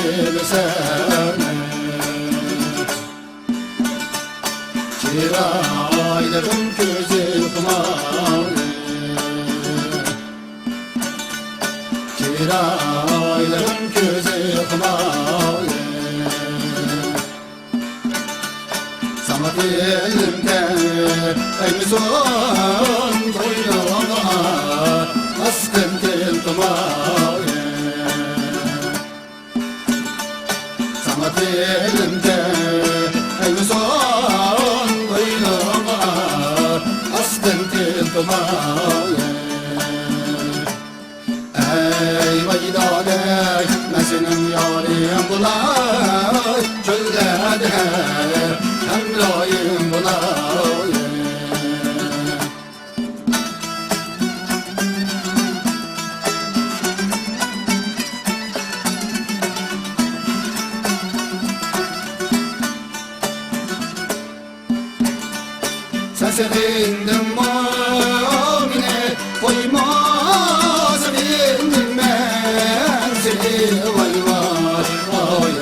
bilsen Çıraylarım gözü kumağı Çıraylarım gözü kumağı Samat elimde en son boynuma askın tiltumağı Samat elimde en son boynuma askın tiltumağı Ey vaydadek mesinin yarim bulay Çöllerde hemrayim bulay Sen sevindim mu'mine koymaz sevindim ben seni vay vay vay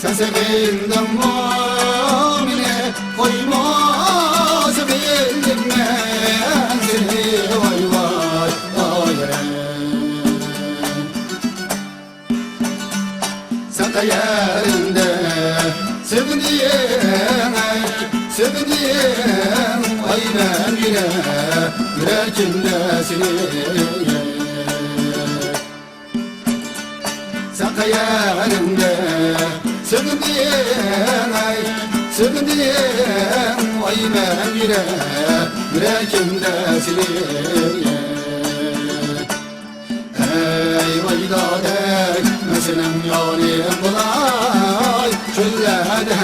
Sen sevindim mu'mine koymaz sevindim ben seni vay vay vay Sen de yerinde Sevdiğim, sevdiğim Ay ben yine yüreğimde seni Sen hayalimde Sevdiğim, ay sevdiğim Ay ben yine yüreğimde seni Ey vaydadek mesinem yarim bulay Çöllerde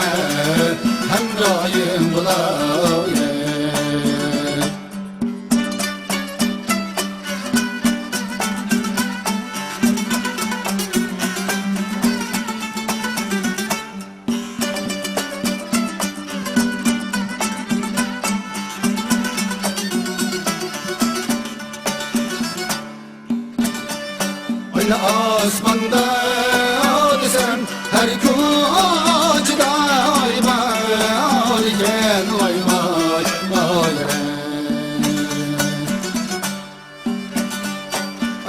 hemrayim bulay Aynı asmanda desem her koçda ay vay gel vay vay vay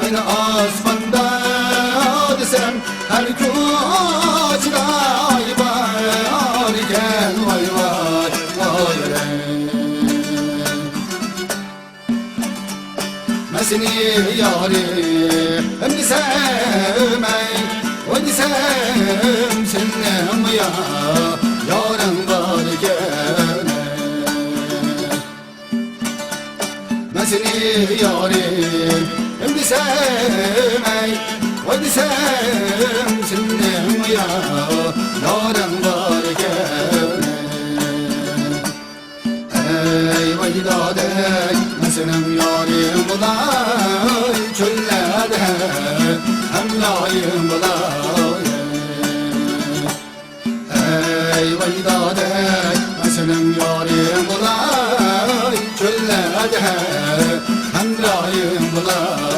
Aynı asmanda desem her koçda ay vay gel vay vay vay Mesini yarim sevmey Oysam senin ya yarın var gene Mesini yarim sevmey Oysam senin ya yarın var gene Ey vaydadek mesinem yarim bulay Çöllerde hemrayim bulay Ey vaydadek mesinem yarim bulay Çöllerde hemrayim bulay